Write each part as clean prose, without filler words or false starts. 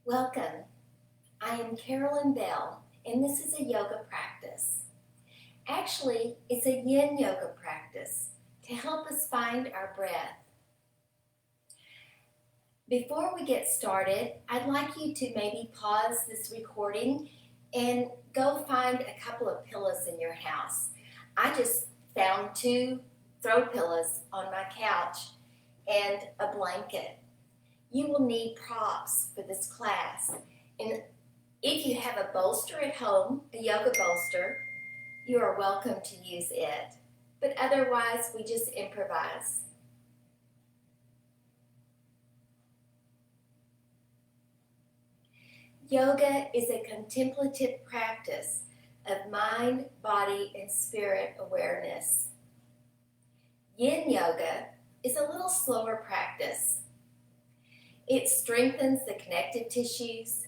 Welcome. I am Carolyn Bell, and this is a yoga practice. Actually, it's a yin yoga practice to help us find our breath. Before we get started, I'd like you to maybe pause this recording and go find a couple of pillows in your house. I just found 2 throw pillows on my couch and a blanket. You will need props for this class. And if you have a bolster at home, a yoga bolster, you are welcome to use it. But otherwise, we just improvise. Yoga is a contemplative practice of mind, body, and spirit awareness. Yin yoga is a little slower practice. It strengthens the connective tissues,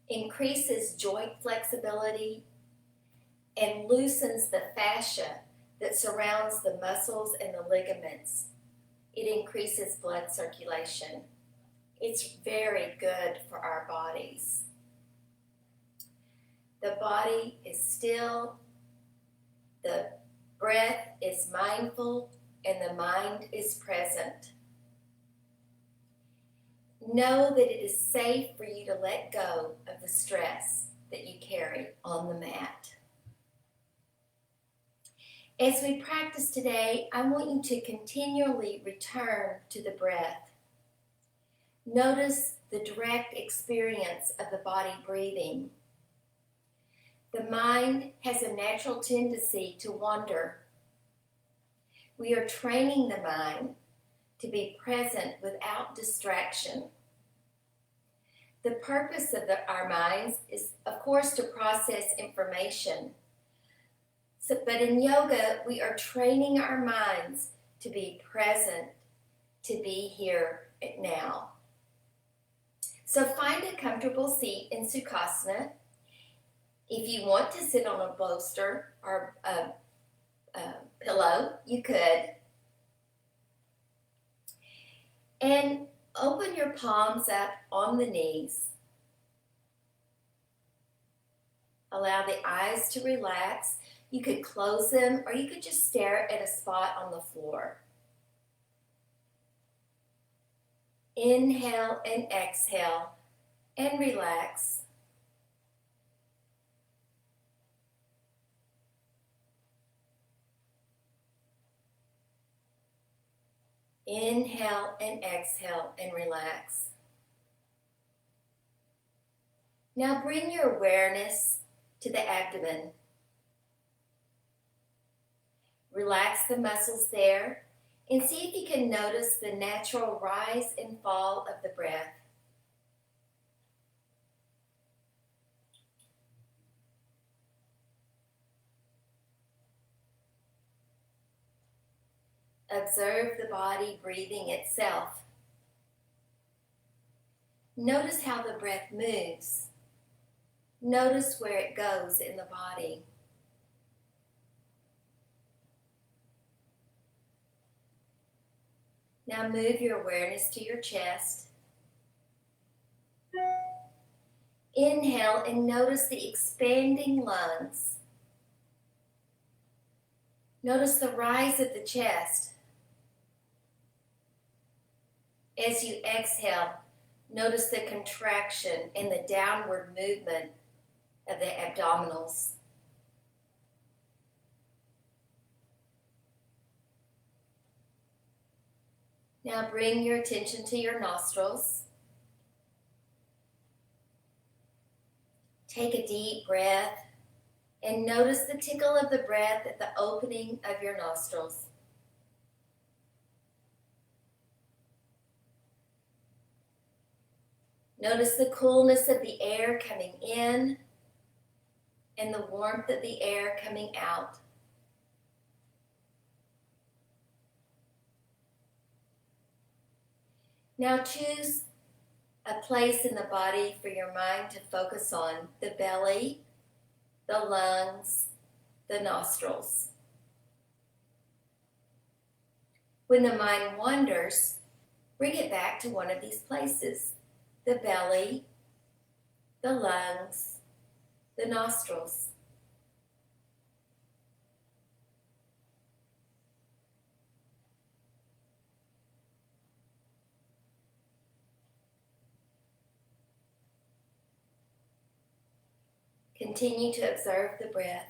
increases joint flexibility, and loosens the fascia that surrounds the muscles and the ligaments. It increases blood circulation. It's very good for our bodies. The body is still, the breath is mindful, and the mind is present. Know that it is safe for you to let go of the stress that you carry on the mat. As we practice today, I want you to continually return to the breath. Notice the direct experience of the body breathing. The mind has a natural tendency to wander. We are training the mind to be present without distraction. The purpose of our minds is, of course, to process information. But in yoga, we are training our minds to be present, to be here now. So find a comfortable seat in Sukhasana. If you want to sit on a bolster or a pillow, you could. And open your palms up on the knees. Allow the eyes to relax. You could close them or you could just stare at a spot on the floor. Inhale and exhale and relax. Inhale and exhale and relax. Now bring your awareness to the abdomen. Relax the muscles there and see if you can notice the natural rise and fall of the breath. Observe the body breathing itself. Notice how the breath moves. Notice where it goes in the body. Now move your awareness to your chest. Inhale and notice the expanding lungs. Notice the rise of the chest. As you exhale, notice the contraction and the downward movement of the abdominals. Now bring your attention to your nostrils. Take a deep breath and notice the tickle of the breath at the opening of your nostrils. Notice the coolness of the air coming in and the warmth of the air coming out. Now choose a place in the body for your mind to focus on: the belly, the lungs, the nostrils. When the mind wanders, bring it back to one of these places: the belly, the lungs, the nostrils. Continue to observe the breath.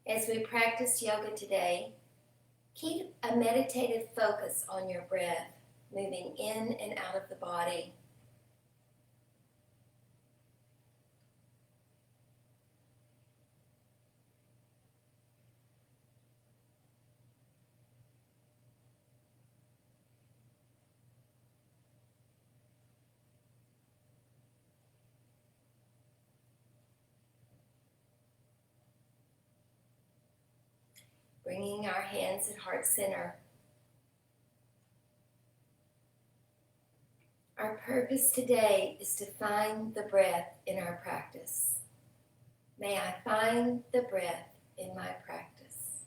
As we practice yoga today, keep a meditative focus on your breath, moving in and out of the body. Bringing our hands at heart center. Our purpose today is to find the breath in our practice. May I find the breath in my practice.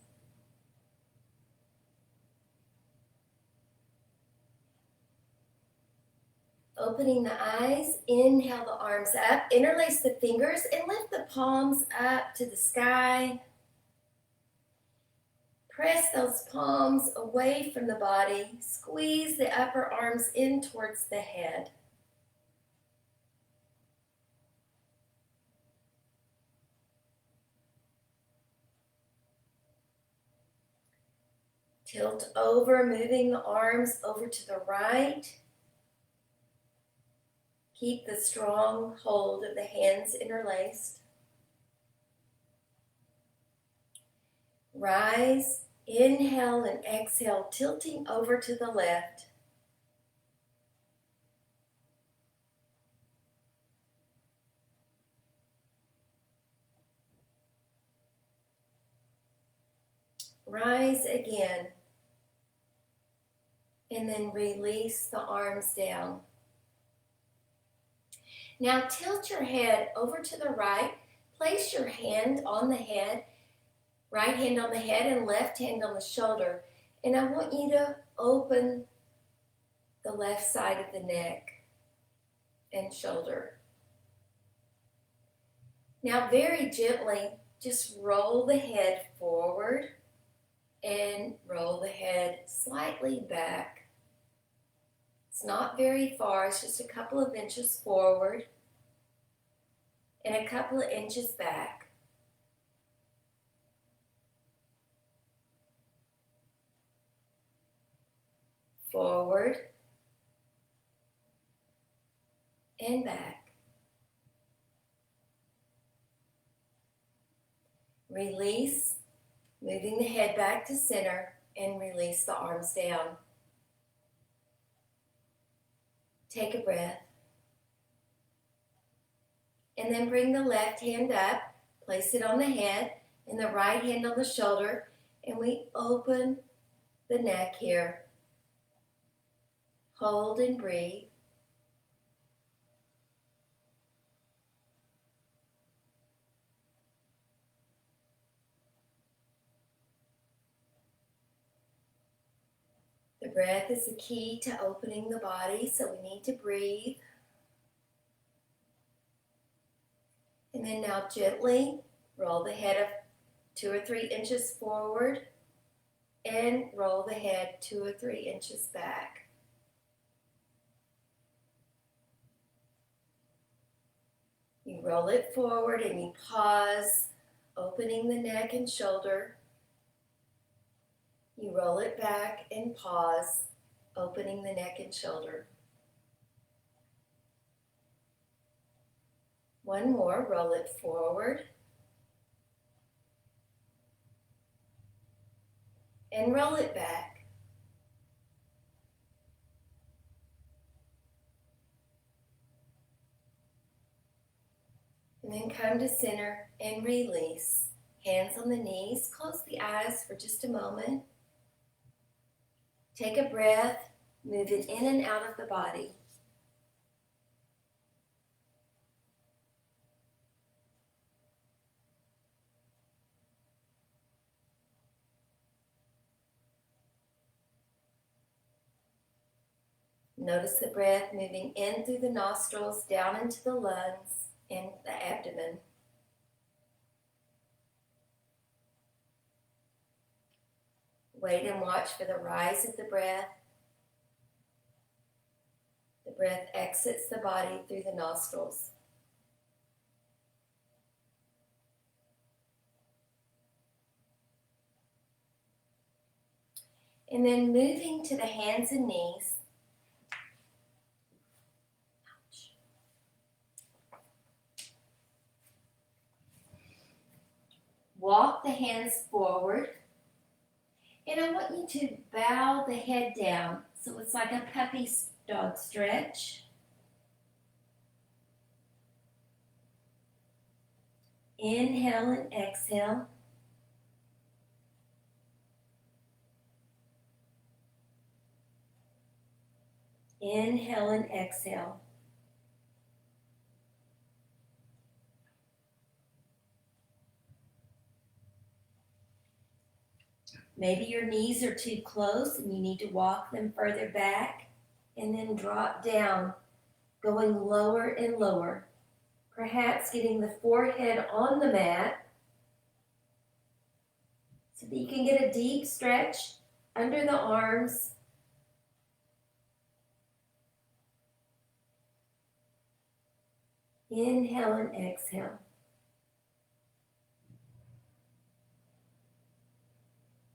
Opening the eyes, inhale the arms up, interlace the fingers, and lift the palms up to the sky. Press those palms away from the body. Squeeze the upper arms in towards the head. Tilt over, moving the arms over to the right. Keep the strong hold of the hands interlaced. Rise, inhale and exhale, tilting over to the left. Rise again. And then release the arms down. Now tilt your head over to the right. Place your hand on the head, right hand on the head and left hand on the shoulder. And I want you to open the left side of the neck and shoulder. Now very gently, just roll the head forward and roll the head slightly back. It's not very far, it's just a couple of inches forward and a couple of inches back. Forward and back. Release, moving the head back to center, and release the arms down. Take a breath. And then bring the left hand up, place it on the head, and the right hand on the shoulder, and we open the neck here. Hold and breathe. The breath is the key to opening the body, so we need to breathe. And then now gently roll the head up 2 or 3 inches forward and roll the head 2 or 3 inches back. You roll it forward and you pause, opening the neck and shoulder. You roll it back and pause, opening the neck and shoulder. One more, roll it forward. And roll it back. And then come to center and release. Hands on the knees, close the eyes for just a moment. Take a breath, moving in and out of the body. Notice the breath moving in through the nostrils, down into the lungs and the abdomen. Wait and watch for the rise of the breath. The breath exits the body through the nostrils. And then moving to the hands and knees. Walk the hands forward. And I want you to bow the head down. So it's like a puppy dog stretch. Inhale and exhale. Inhale and exhale. Maybe your knees are too close and you need to walk them further back and then drop down, going lower and lower. Perhaps getting the forehead on the mat so that you can get a deep stretch under the arms. Inhale and exhale.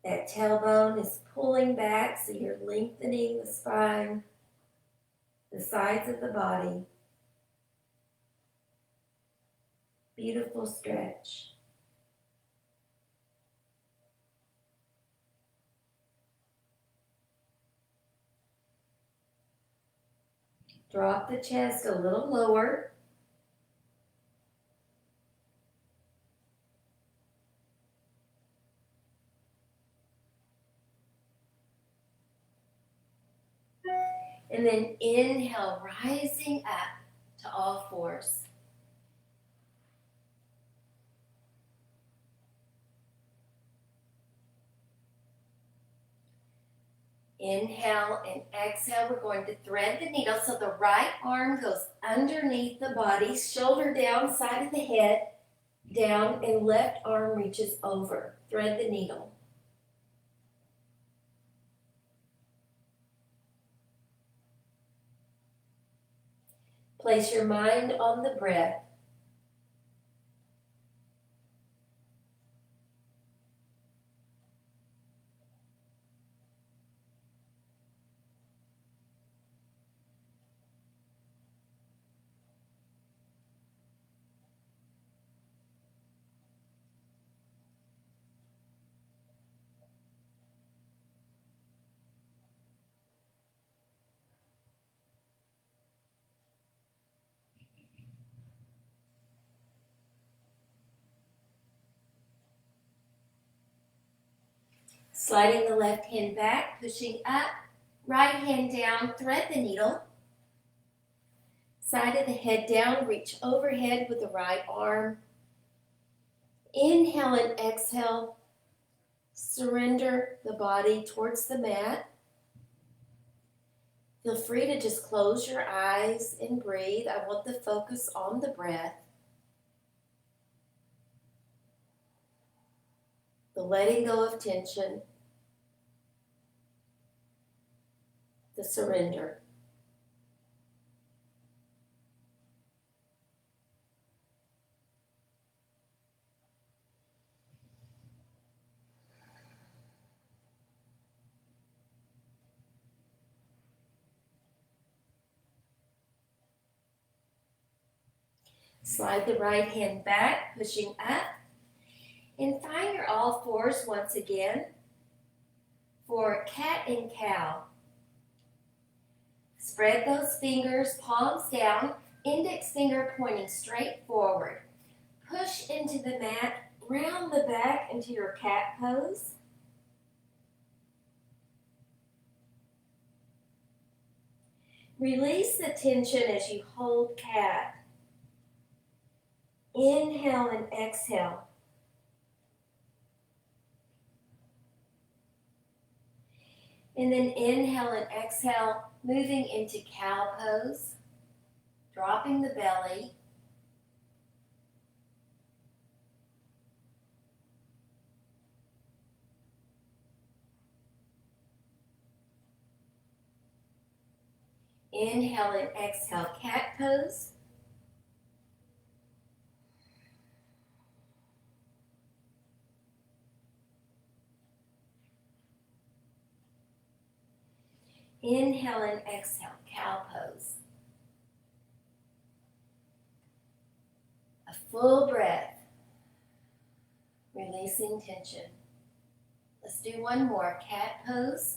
That tailbone is pulling back, so you're lengthening the spine, the sides of the body. Beautiful stretch. Drop the chest a little lower. And then inhale, rising up to all fours. Inhale and exhale. We're going to thread the needle so the right arm goes underneath the body, shoulder down, side of the head, down, and left arm reaches over. Thread the needle. Place your mind on the breath. Sliding the left hand back, pushing up, right hand down, thread the needle. Side of the head down, reach overhead with the right arm. Inhale and exhale. Surrender the body towards the mat. Feel free to just close your eyes and breathe. I want the focus on the breath. The letting go of tension. The surrender. Slide the right hand back, pushing up. And find your all fours once again for cat and cow. Spread those fingers, palms down, index finger pointing straight forward. Push into the mat, round the back into your cat pose. Release the tension as you hold cat. Inhale and exhale. And then inhale and exhale, moving into cow pose, dropping the belly. Inhale and exhale, cat pose. Inhale and exhale, cow pose. A full breath, releasing tension. Let's do one more, cat pose.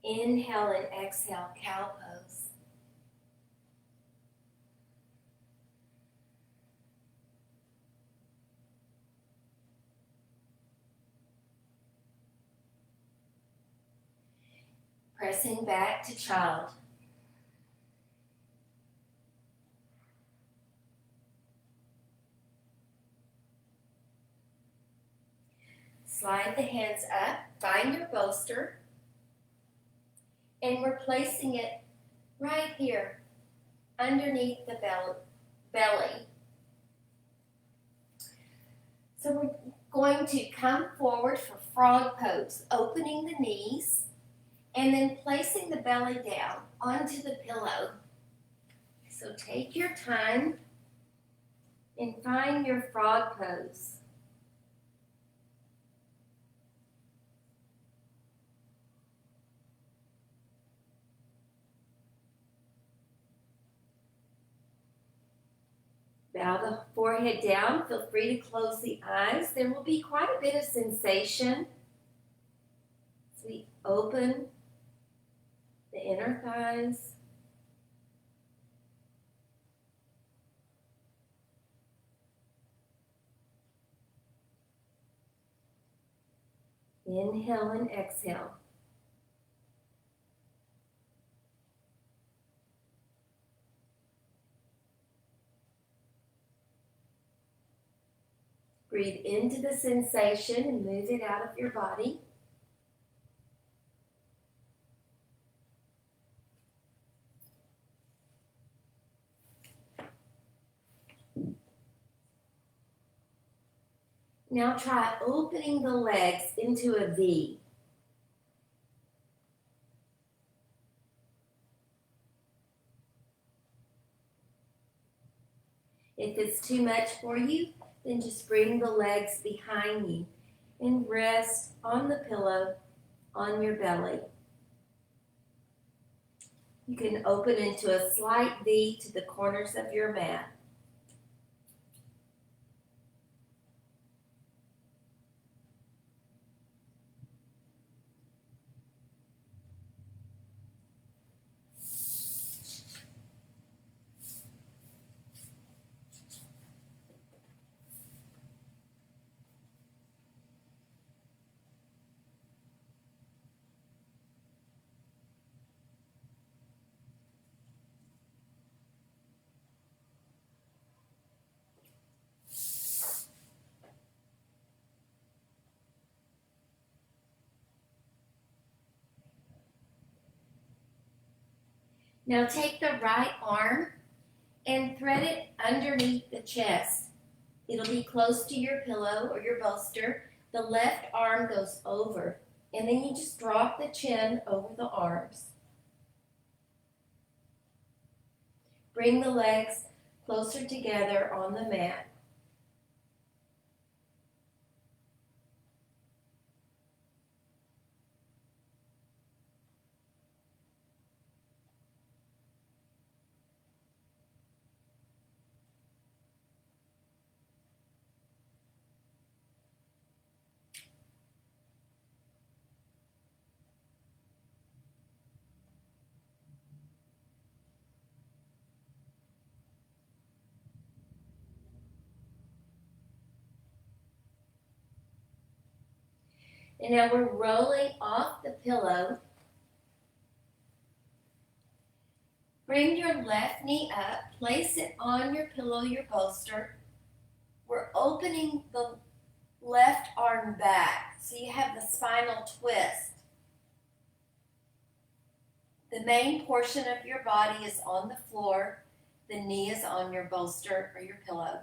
Inhale and exhale, cow pose. Pressing back to child. Slide the hands up, find your bolster, and we're placing it right here underneath the belly. So we're going to come forward for frog pose, opening the knees, and then placing the belly down onto the pillow. So take your time and find your frog pose. Bow the forehead down. Feel free to close the eyes. There will be quite a bit of sensation as we open the inner thighs. Inhale and exhale. Breathe into the sensation and move it out of your body. Now try opening the legs into a V. If it's too much for you, then just bring the legs behind you and rest on the pillow on your belly. You can open into a slight V to the corners of your mat. Now take the right arm and thread it underneath the chest. It'll be close to your pillow or your bolster. The left arm goes over, and then you just drop the chin over the arms. Bring the legs closer together on the mat. And now we're rolling off the pillow. Bring your left knee up, place it on your pillow, your bolster. We're opening the left arm back, so you have the spinal twist. The main portion of your body is on the floor. The knee is on your bolster or your pillow.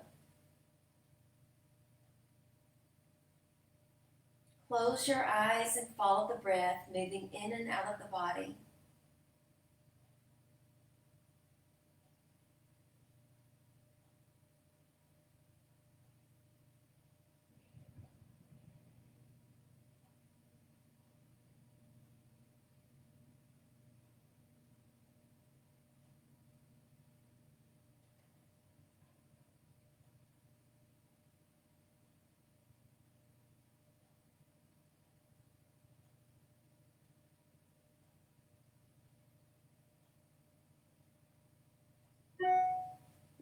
Close your eyes and follow the breath, moving in and out of the body.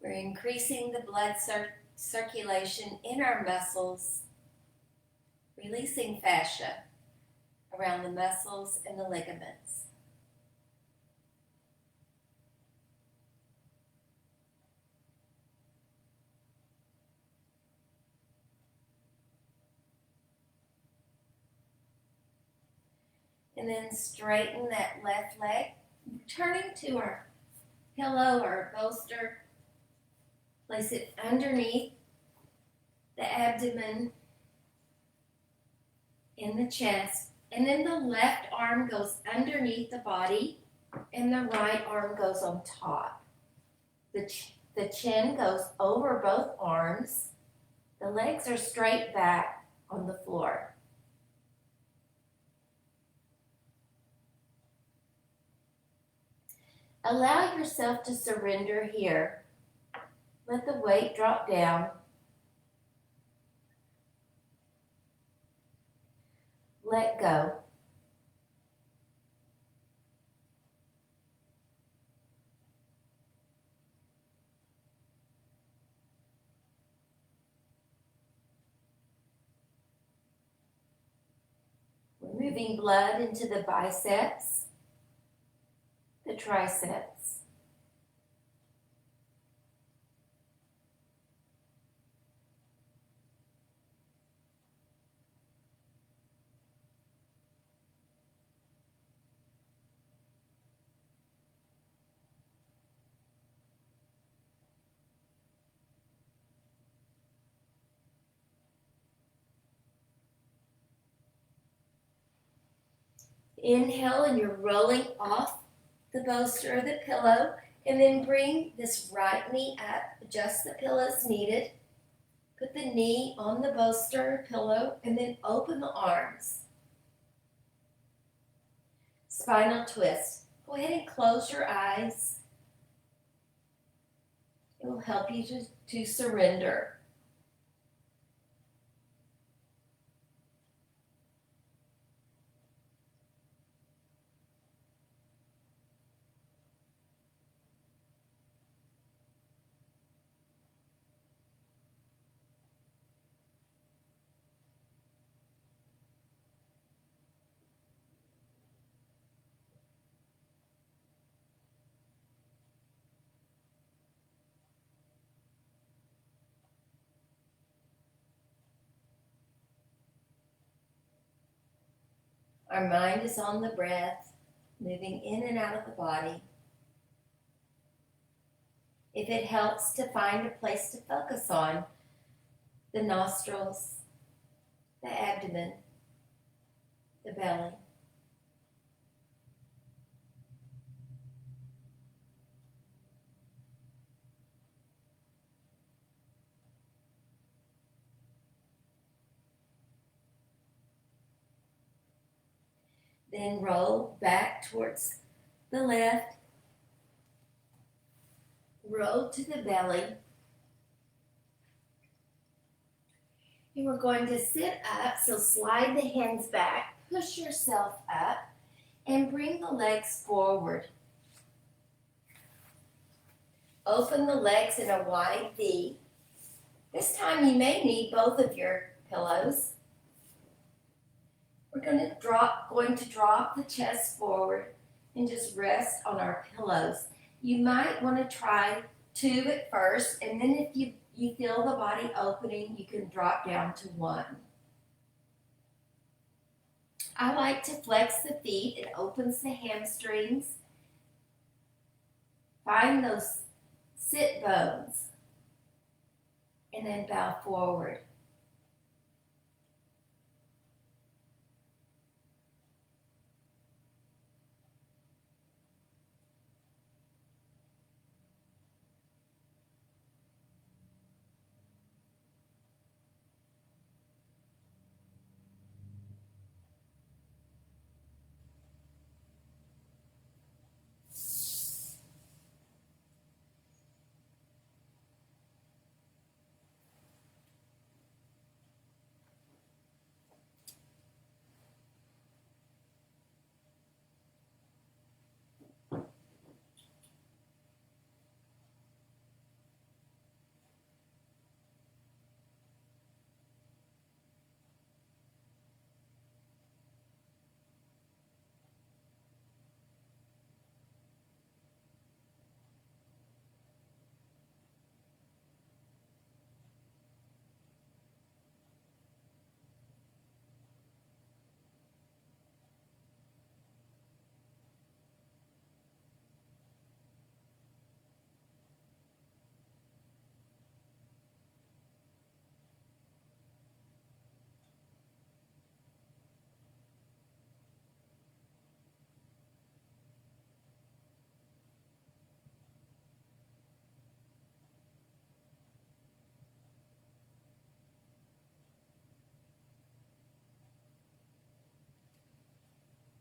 We're increasing the blood circulation in our muscles, releasing fascia around the muscles and the ligaments. And then straighten that left leg, turning to our pillow or bolster. Place it underneath the abdomen in the chest. And then the left arm goes underneath the body and the right arm goes on top. The chin goes over both arms. The legs are straight back on the floor. Allow yourself to surrender here. Let the weight drop down. Let go. We're moving blood into the biceps, the triceps. Inhale, and you're rolling off the bolster or the pillow, and then bring this right knee up. Adjust the pillow as needed. Put the knee on the bolster or pillow, and then open the arms. Spinal twist. Go ahead and close your eyes. It will help you to surrender. Our mind is on the breath, moving in and out of the body. If it helps to find a place to focus on, the nostrils, the abdomen, the belly. Then roll back towards the left. Roll to the belly. And we're going to sit up, so slide the hands back, push yourself up, and bring the legs forward. Open the legs in a wide V. This time you may need both of your pillows. We're going to drop the chest forward and just rest on our pillows. You might want to try 2 at first, and then if you feel the body opening, you can drop down to 1. I like to flex the feet. It opens the hamstrings. Find those sit bones, and then bow forward.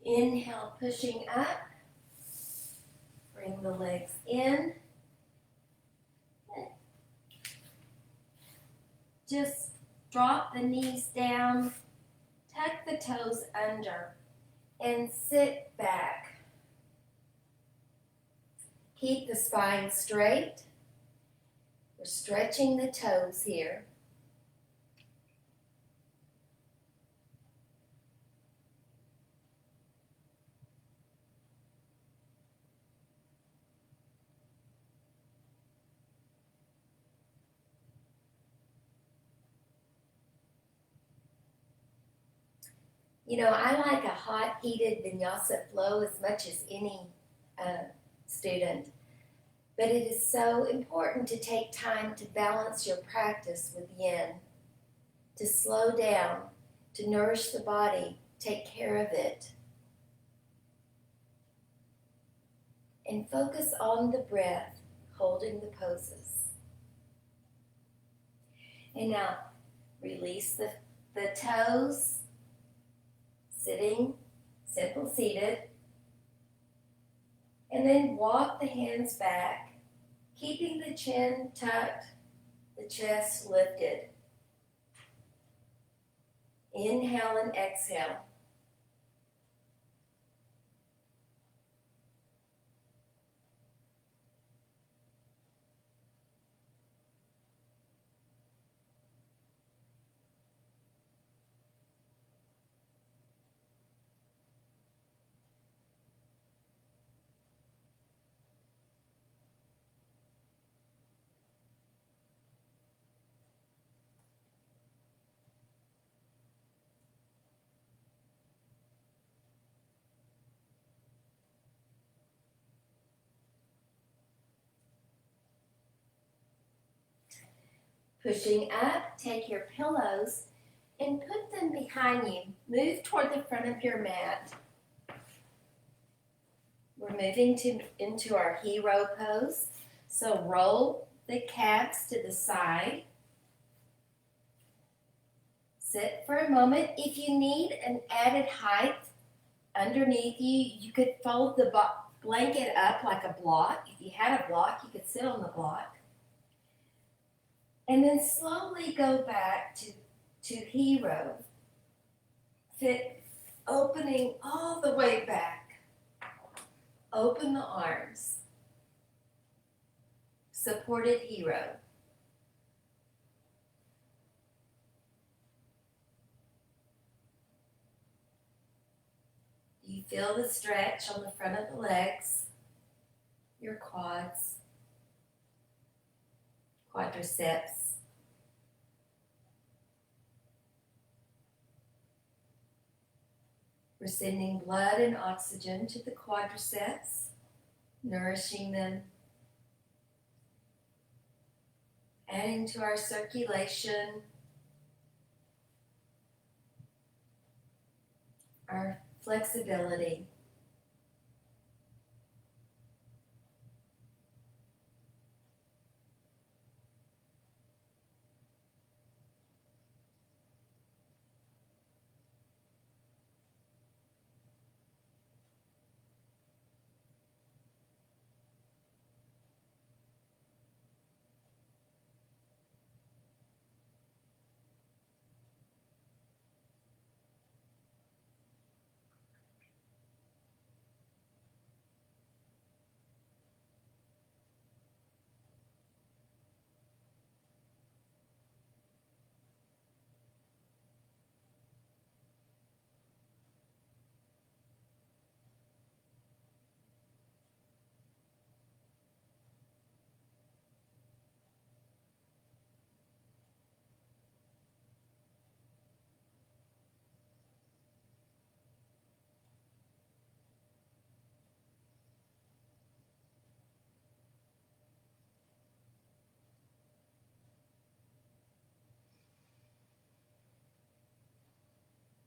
Inhale, pushing up. Bring the legs in. Just drop the knees down, tuck the toes under, and sit back. Keep the spine straight. We're stretching the toes here. You know, I like a hot, heated vinyasa flow as much as any student. But it is so important to take time to balance your practice with yin, to slow down, to nourish the body, take care of it. And focus on the breath, holding the poses. And now, release the toes, sitting, simple seated. And then walk the hands back, keeping the chin tucked, the chest lifted. Inhale and exhale. Pushing up, take your pillows and put them behind you. Move toward the front of your mat. We're moving into our hero pose. So roll the calves to the side. Sit for a moment. If you need an added height underneath you, you could fold the blanket up like a block. If you had a block, you could sit on the block. And then slowly go back to hero. Sit, opening all the way back. Open the arms. Supported hero. Feel the stretch on the front of the legs, your quads, quadriceps. We're sending blood and oxygen to the quadriceps, nourishing them, adding to our circulation, our flexibility.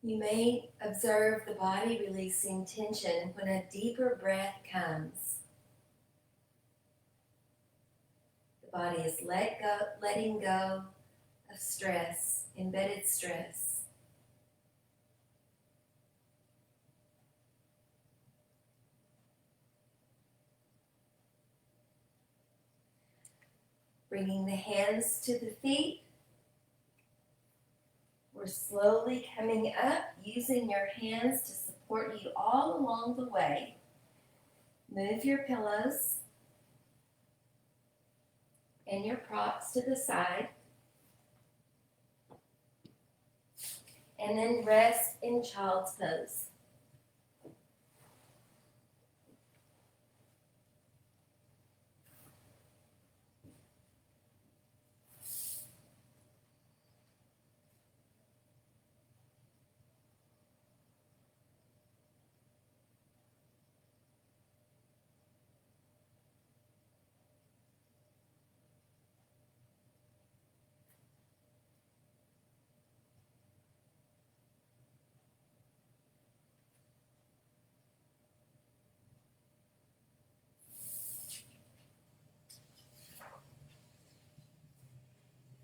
You may observe the body releasing tension when a deeper breath comes. The body is letting go of stress, embedded stress. Bringing the hands to the feet. We're slowly coming up, using your hands to support you all along the way. Move your pillows and your props to the side. And then rest in child's pose.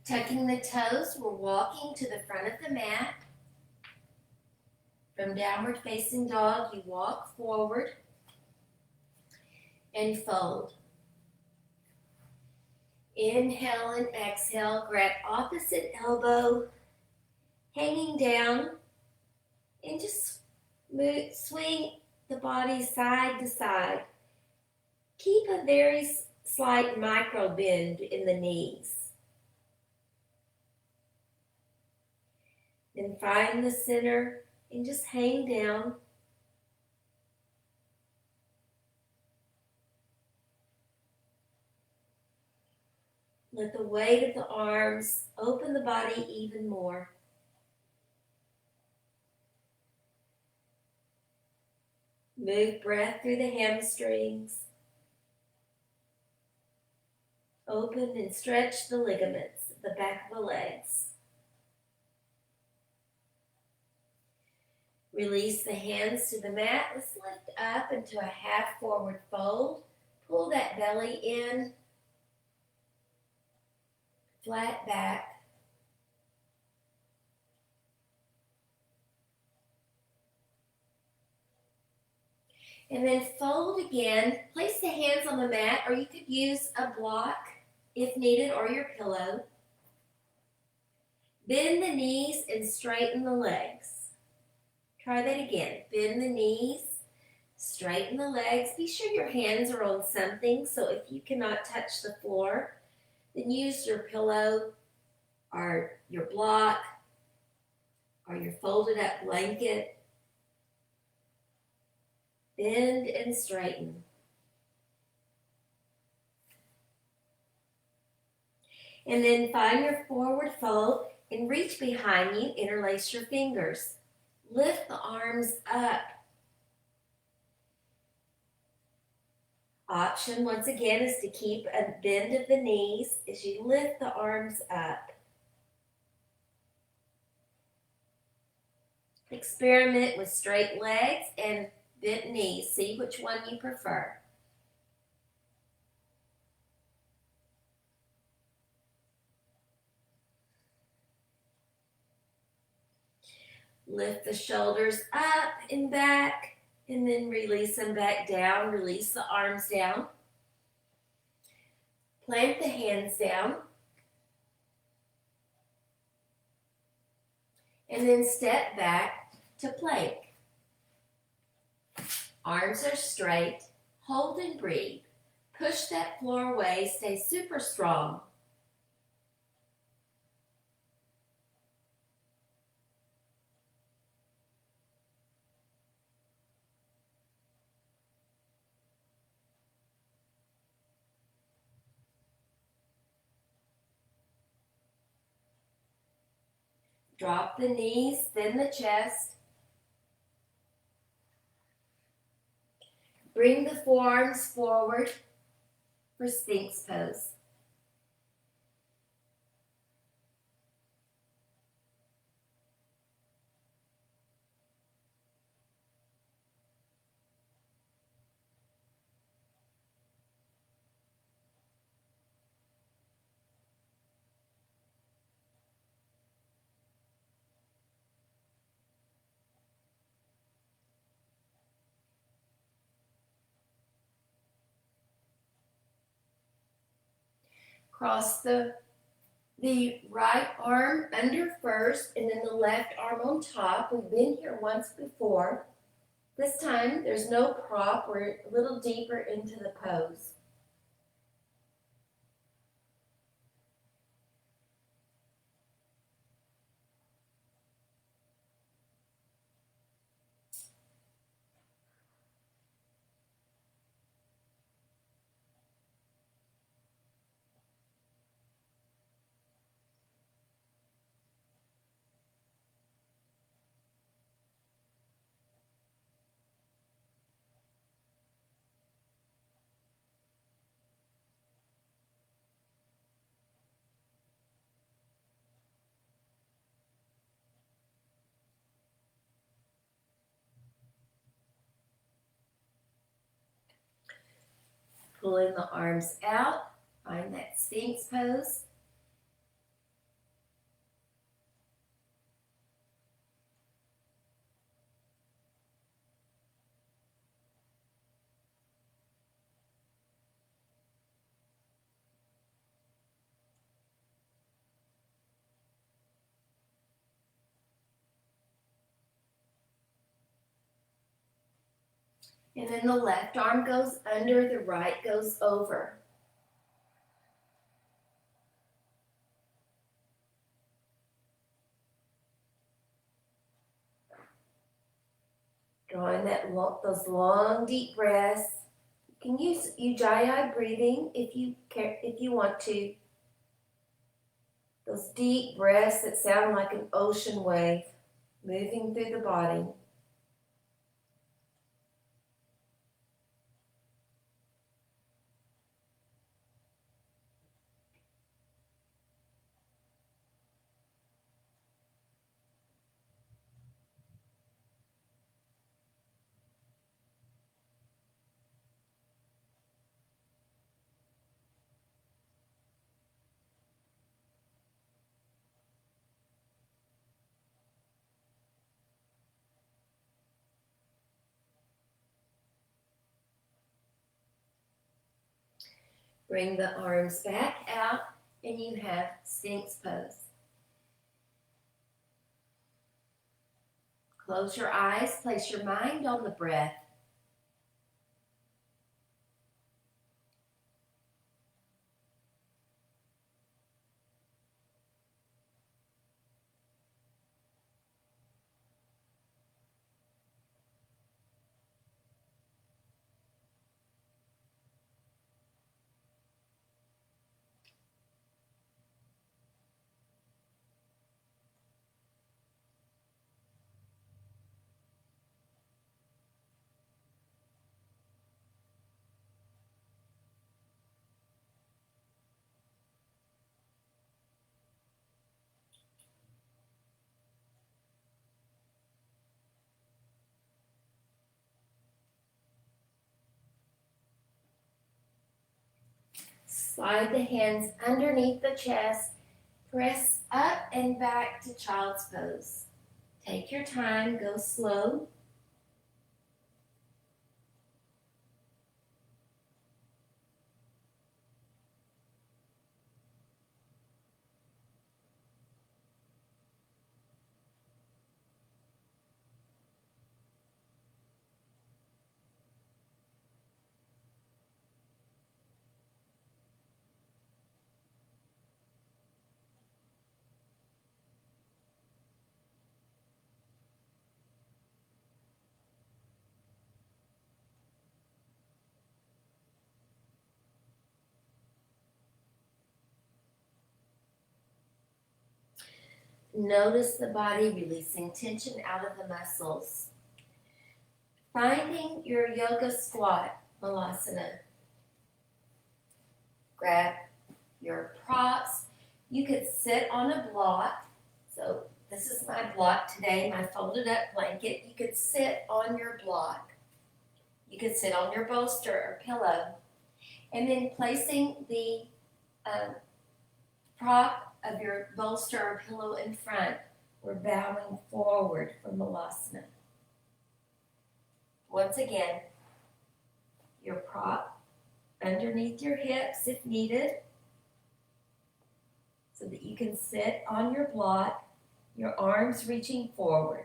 Tucking the toes, we're walking to the front of the mat. From downward facing dog, you walk forward and fold. Inhale and exhale, grab opposite elbow, hanging down, and just swing the body side to side. Keep a very slight micro bend in the knees. Then find the center and just hang down. Let the weight of the arms open the body even more. Move breath through the hamstrings. Open and stretch the ligaments at the back of the legs. Release the hands to the mat. Let's lift up into a half forward fold. Pull that belly in. Flat back. And then fold again. Place the hands on the mat, or you could use a block if needed, or your pillow. Bend the knees and straighten the legs. Try that again. Bend the knees, straighten the legs. Be sure your hands are on something, so if you cannot touch the floor, then use your pillow or your block or your folded up blanket. Bend and straighten. And then find your forward fold and reach behind you, interlace your fingers. Lift the arms up. Option, once again, is to keep a bend of the knees as you lift the arms up. Experiment with straight legs and bent knees. See which one you prefer. Lift the shoulders up and back, and then release them back down. Release the arms down. Plant the hands down. And then step back to plank. Arms are straight. Hold and breathe. Push that floor away. Stay super strong. Drop the knees, then the chest. Bring the forearms forward for Sphinx pose. Cross the right arm under first and then the left arm on top. We've been here once before. This time there's no prop. We're a little deeper into the pose. Pulling the arms out, find that Sphinx pose. And then the left arm goes under, the right goes over. Drawing those long, deep breaths. You can use Ujjayi breathing if you want to. Those deep breaths that sound like an ocean wave moving through the body. Bring the arms back out and you have Sphinx pose. Close your eyes, place your mind on the breath. Slide the hands underneath the chest. Press up and back to child's pose. Take your time, go slow. Notice the body releasing tension out of the muscles. Finding your yoga squat, Malasana. Grab your props. You could sit on a block. So this is my block today, my folded up blanket. You could sit on your block. You could sit on your bolster or pillow. And then placing the prop of your bolster or pillow in front, we're bowing forward for Malasana. Once again, your prop underneath your hips if needed, so that you can sit on your block, your arms reaching forward.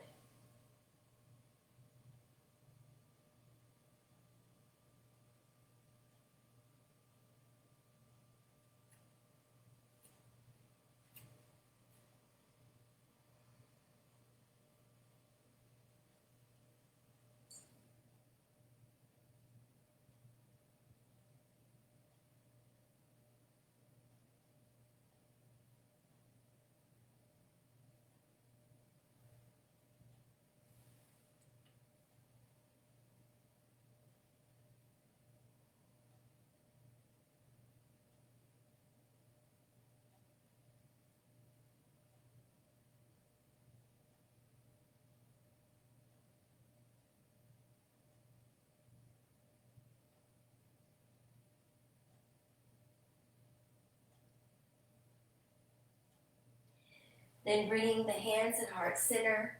Then bringing the hands at heart center,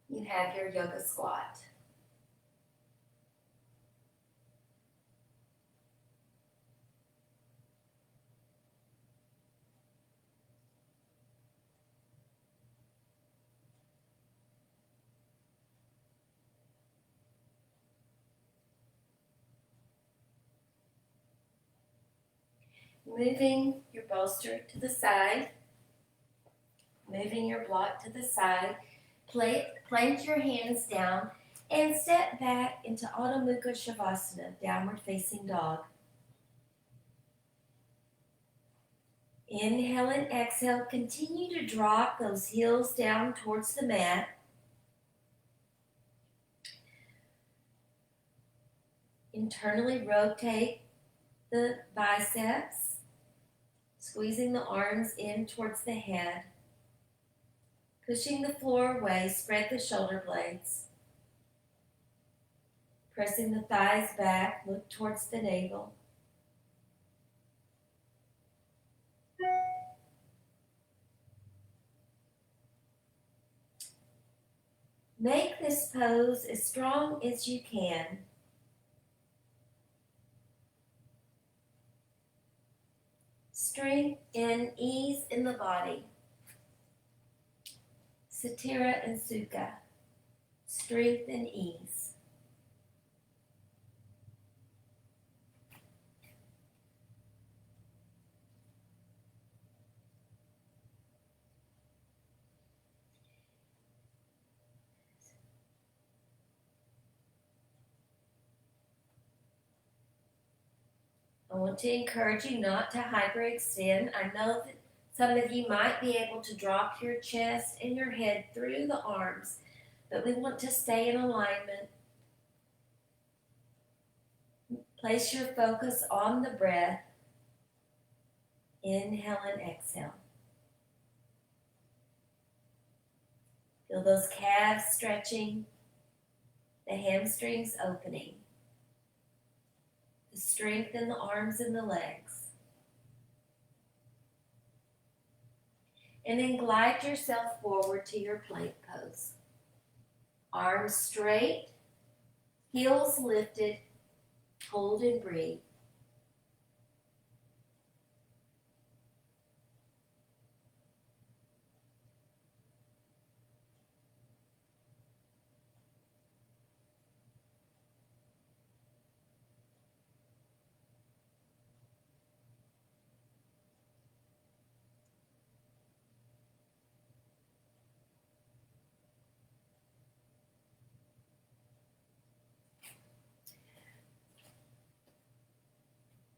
you have your yoga squat. Moving your bolster to the side, moving your block to the side, plant your hands down, and step back into Adho Mukha Shavasana, downward facing dog. Inhale and exhale, continue to drop those heels down towards the mat. Internally rotate the biceps, squeezing the arms in towards the head. Pushing the floor away, spread the shoulder blades. Pressing the thighs back, look towards the navel. Make this pose as strong as you can. Strength and ease in the body. Satira and Sukha. Strength and ease. I want to encourage you not to hyperextend. I know that some of you might be able to drop your chest and your head through the arms, but we want to stay in alignment. Place your focus on the breath. Inhale and exhale. Feel those calves stretching, the hamstrings opening, the strength in the arms and the legs. And then glide yourself forward to your plank pose. Arms straight, heels lifted, hold and breathe.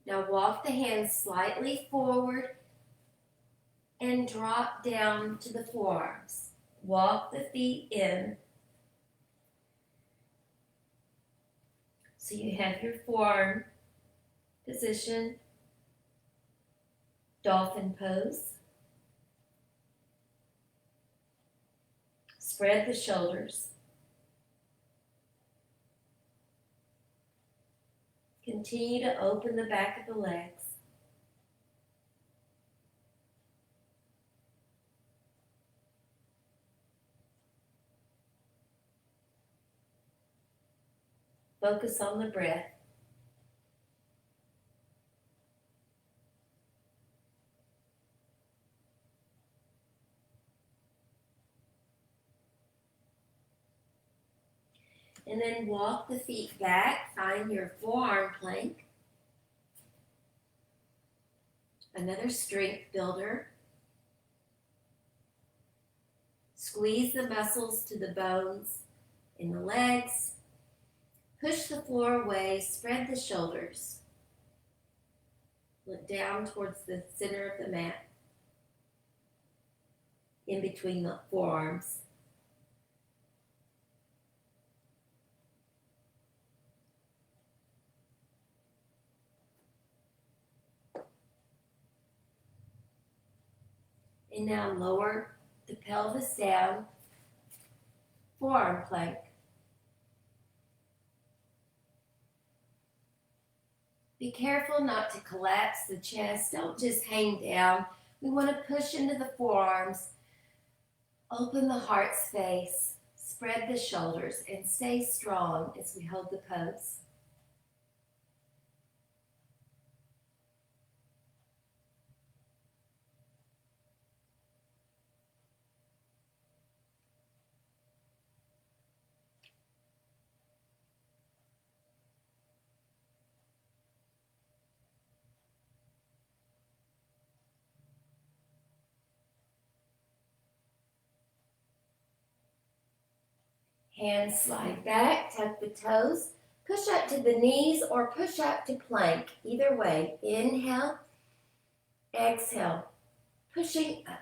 Now walk the hands slightly forward and drop down to the forearms. Walk the feet in. So you have your forearm position, dolphin pose. Spread the shoulders. Continue to open the back of the legs. Focus on the breath. And then walk the feet back. Find your forearm plank. Another strength builder. Squeeze the muscles to the bones in the legs. Push the floor away. Spread the shoulders. Look down towards the center of the mat. In between the forearms. And now lower the pelvis down, forearm plank. Be careful not to collapse the chest. Don't just hang down. We want to push into the forearms, open the heart space, spread the shoulders, and stay strong as we hold the pose. Hands slide back, tuck the toes, push up to the knees or push up to plank. Either way, inhale, exhale, pushing up.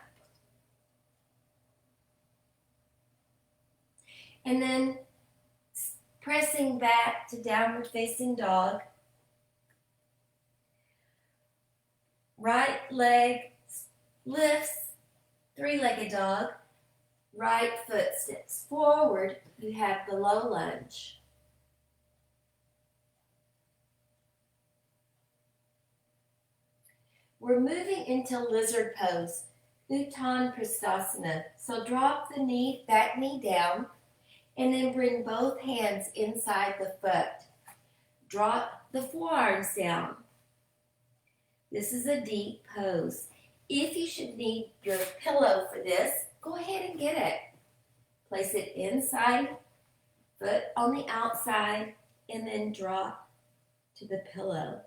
And then pressing back to downward facing dog. Right leg lifts, three-legged dog. Right foot steps forward. You have the low lunge. We're moving into lizard pose, Uttan Prasthasana. So drop the knee, back knee down, and then bring both hands inside the foot. Drop the forearms down. This is a deep pose. If you should need your pillow for this, go ahead and get it. Place it inside, foot on the outside, and then drop to the pillow.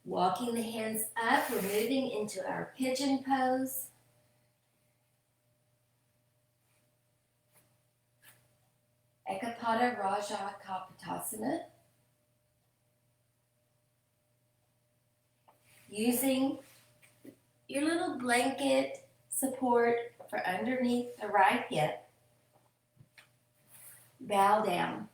Walking the hands up, we're moving into our pigeon pose. Ekapada Raja Kapotasana. Using your little blanket support for underneath the right hip, bow down.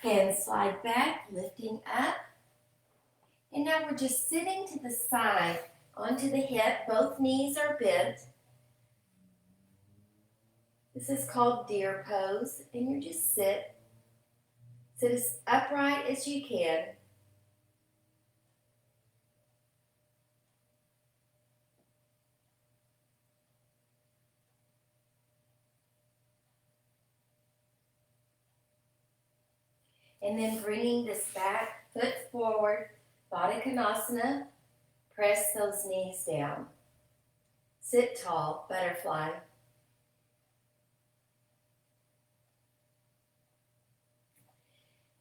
Hands slide back, lifting up. And now we're just sitting to the side, onto the hip. Both knees are bent. This is called deer pose. And you just sit. Sit as upright as you can. And then bringing this back foot forward, Baddha Konasana, press those knees down. Sit tall, butterfly.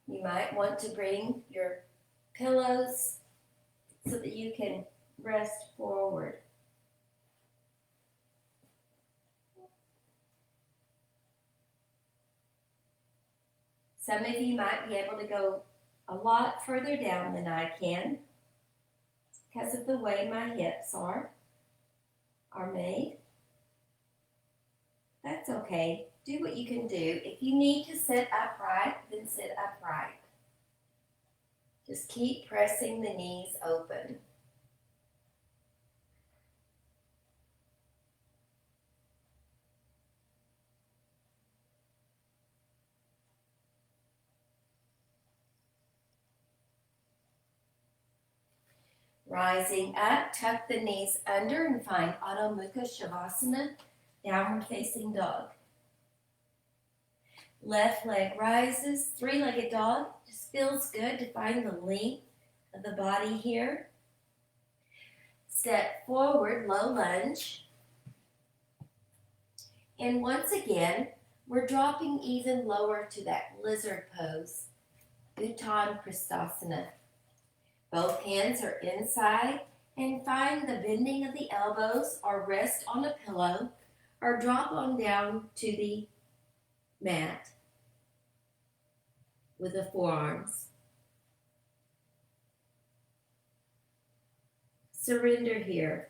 You might want to bring your pillows so that you can rest forward. Some of you might be able to go a lot further down than I can because of the way my hips are made. That's okay. Do what you can do. If you need to sit upright, then sit upright. Just keep pressing the knees open. Rising up, tuck the knees under and find Adho Mukha Shavasana, downward facing dog. Left leg rises, three-legged dog. Just feels good to find the length of the body here. Step forward, low lunge. And once again, we're dropping even lower to that lizard pose, Uttan Kristasana. Both hands are inside and find the bending of the elbows or rest on a pillow or drop on down to the mat with the forearms. Surrender here.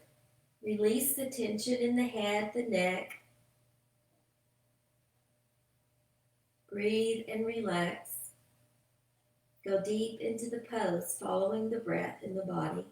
Release the tension in the head, the neck. Breathe and relax. Go deep into the pose, following the breath in the body.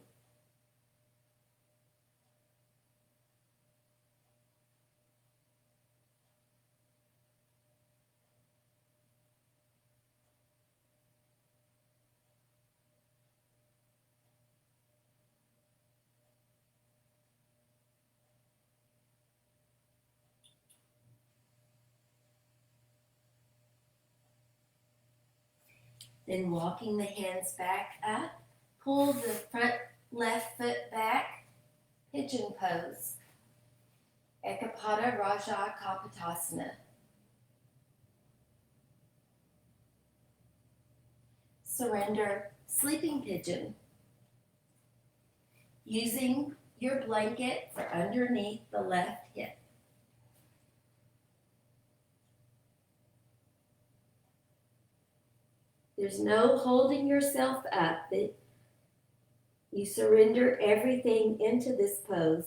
Then walking the hands back up, pull the front left foot back, pigeon pose, Ekapada Raja Kapotasana. Surrender, sleeping pigeon. Using your blanket for underneath the left hip. There's no holding yourself up. You surrender everything into this pose.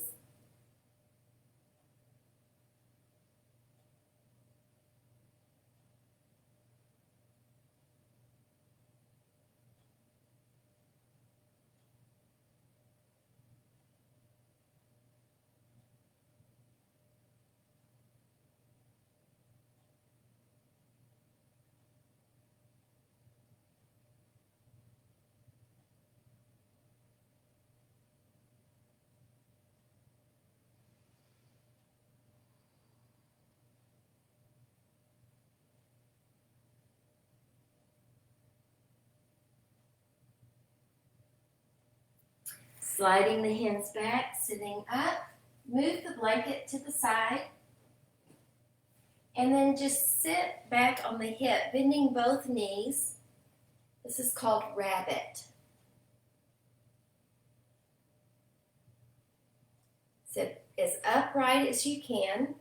Sliding the hands back, sitting up, move the blanket to the side, and then just sit back on the hip, bending both knees. This is called rabbit. Sit as upright as you can.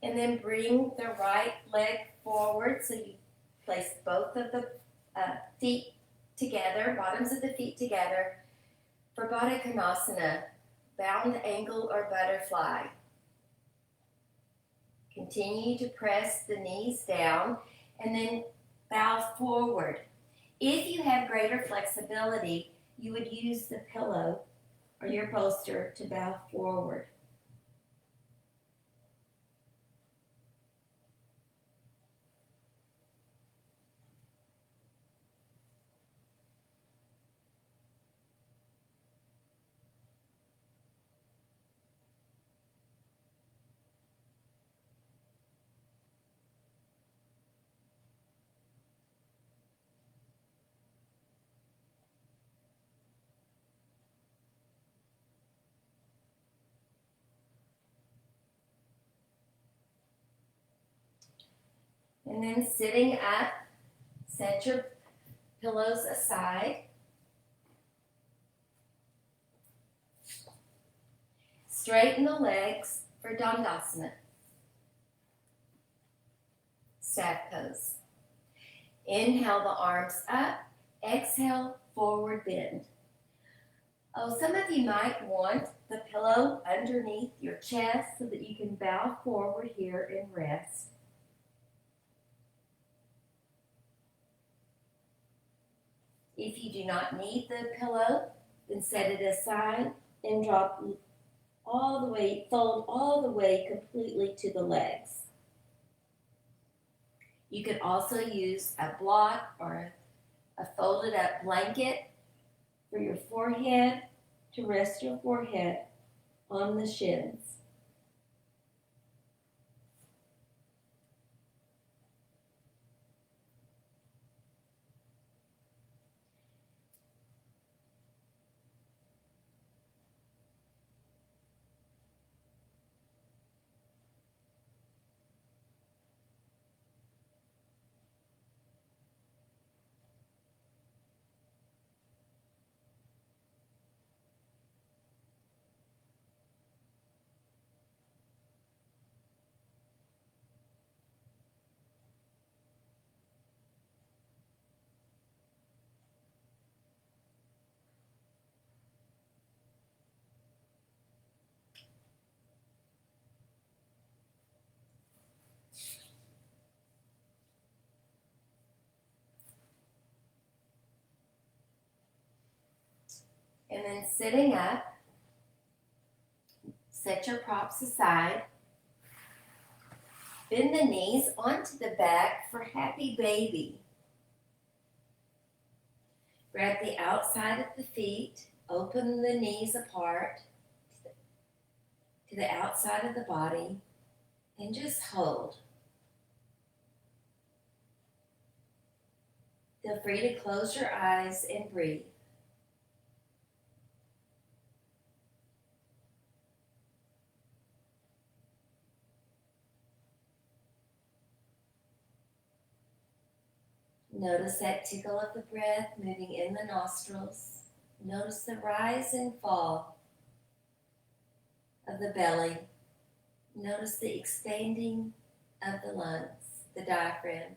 And then bring the right leg forward so you place both of the feet together, bottoms of the feet together for Baddha Konasana, bound angle or butterfly. Continue to press the knees down and then bow forward. If you have greater flexibility, you would use the pillow or your bolster to bow forward. And then sitting up, set your pillows aside. Straighten the legs for Dandasana. Staff pose. Inhale the arms up. Exhale, forward bend. Oh, some of you might want the pillow underneath your chest so that you can bow forward here and rest. If you do not need the pillow, then set it aside and drop all the way, fold all the way completely to the legs. You could also use a block or a folded up blanket for your forehead to rest your forehead on the shins. And then sitting up, set your props aside. Bend the knees onto the back for happy baby. Grab the outside of the feet, open the knees apart to the outside of the body, and just hold. Feel free to close your eyes and breathe. Notice that tickle of the breath moving in the nostrils. Notice the rise and fall of the belly. Notice the expanding of the lungs, the diaphragm.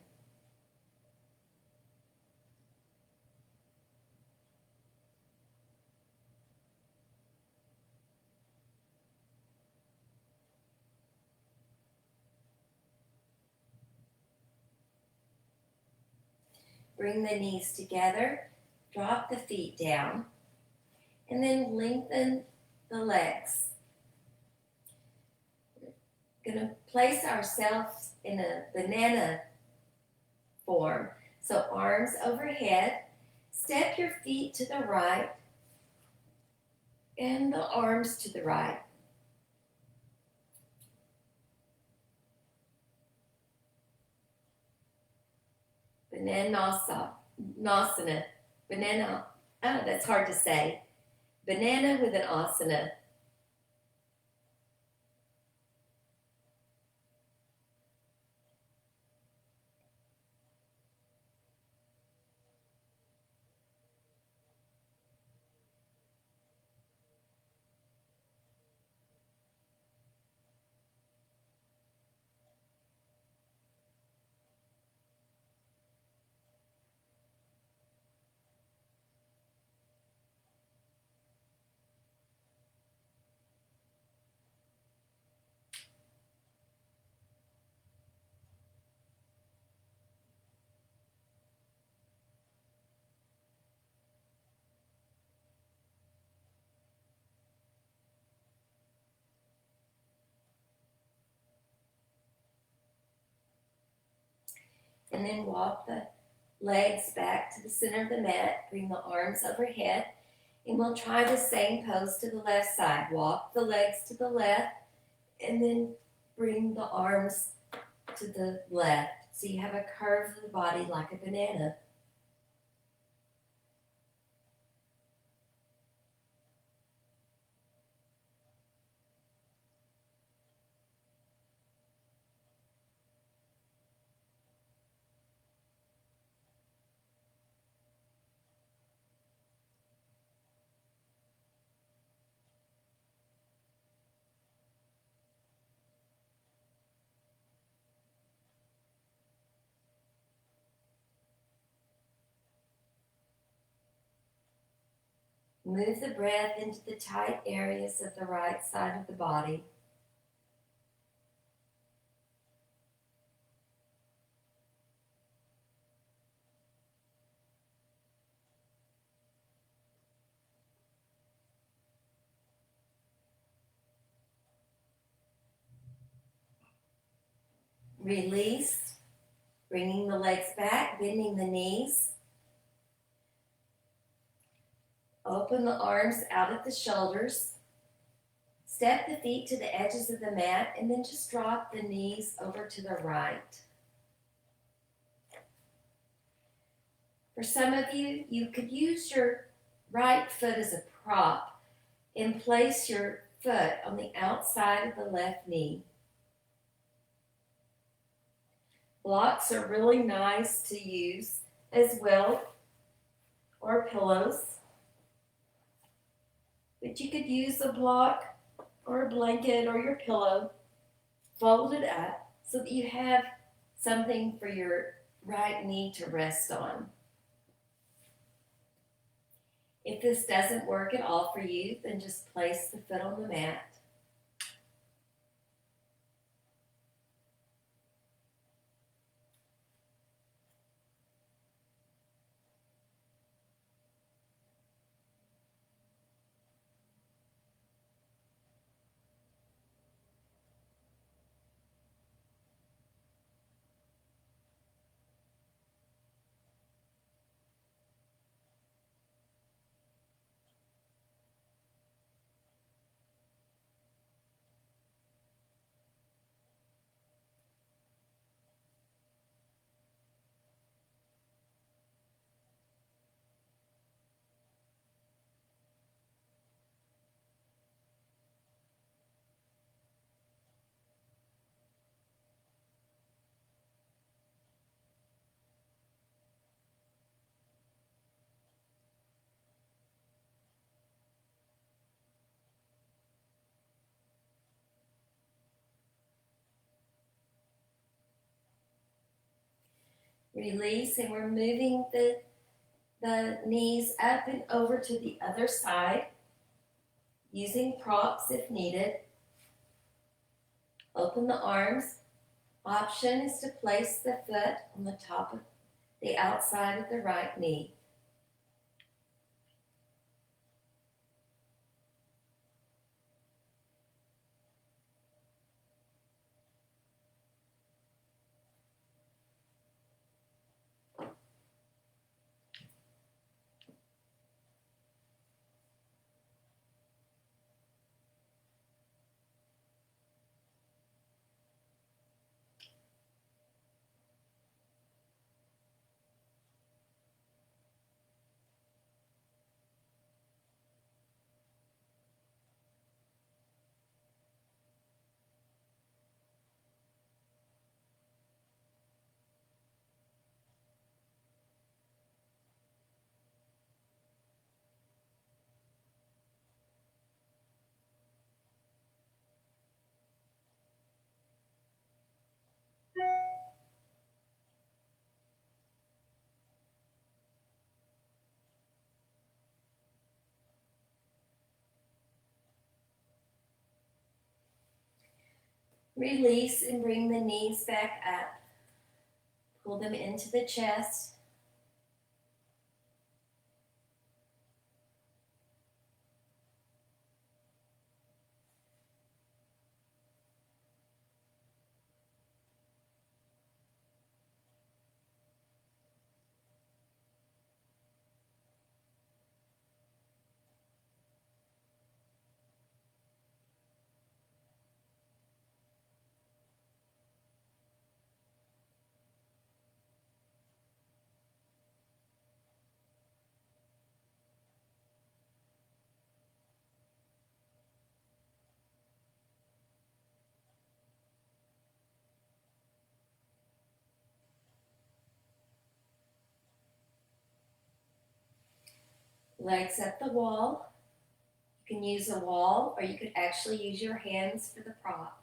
Bring the knees together, drop the feet down, and then lengthen the legs. We're going to place ourselves in a banana form. So arms overhead, step your feet to the right and the arms to the right. Bananasana. Banana, oh, that's hard to say. Banana with an asana. And then walk the legs back to the center of the mat. Bring the arms overhead. And we'll try the same pose to the left side. Walk the legs to the left and then bring the arms to the left. So you have a curve of the body like a banana. Move the breath into the tight areas of the right side of the body. Release, bringing the legs back, bending the knees. Open the arms out at the shoulders. Step the feet to the edges of the mat and then just drop the knees over to the right. For some of you, you could use your right foot as a prop and place your foot on the outside of the left knee. Blocks are really nice to use as well, or pillows. But you could use a block or a blanket or your pillow, fold it up so that you have something for your right knee to rest on. If this doesn't work at all for you, then just place the foot on the mat. Release, and we're moving the knees up and over to the other side, using props if needed. Open the arms. Option is to place the foot on the top of the outside of the right knee. Release and bring the knees back up. Pull them into the chest. Legs up the wall. You can use a wall, or you could actually use your hands for the prop.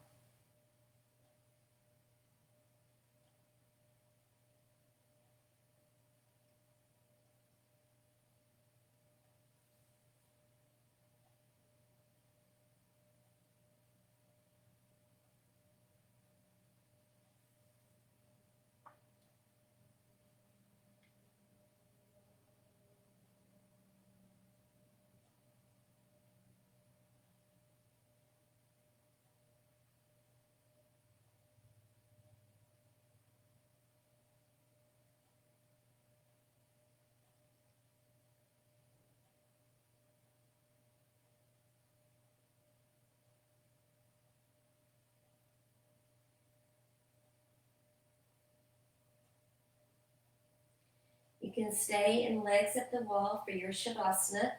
You can stay in legs up the wall for your Shavasana,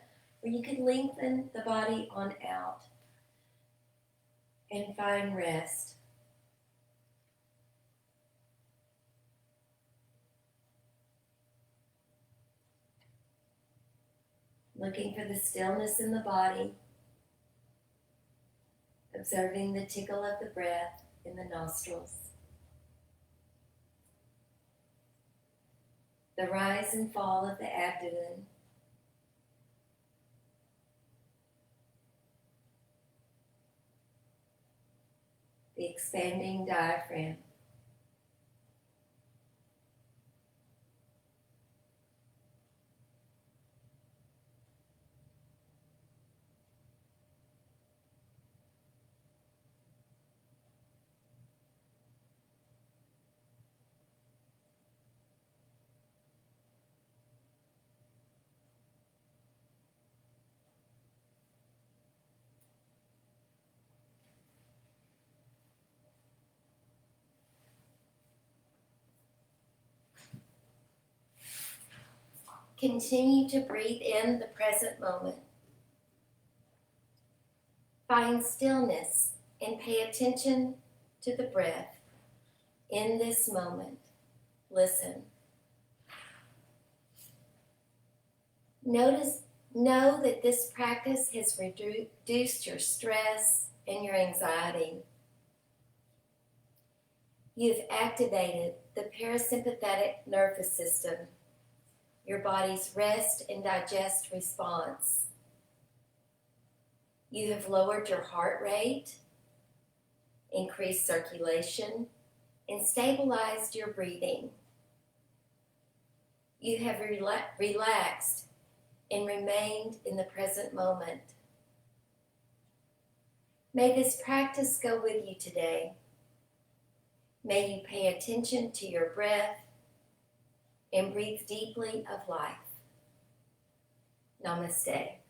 or you can lengthen the body on out and find rest. Looking for the stillness in the body, observing the tickle of the breath in the nostrils. The rise and fall of the abdomen. The expanding diaphragm. Continue to breathe in the present moment. Find stillness and pay attention to the breath in this moment. Listen. Know that this practice has reduced your stress and your anxiety. You've activated the parasympathetic nervous system, your body's rest and digest response. You have lowered your heart rate, increased circulation, and stabilized your breathing. You have relaxed and remained in the present moment. May this practice go with you today. May you pay attention to your breath and breathe deeply of life. Namaste.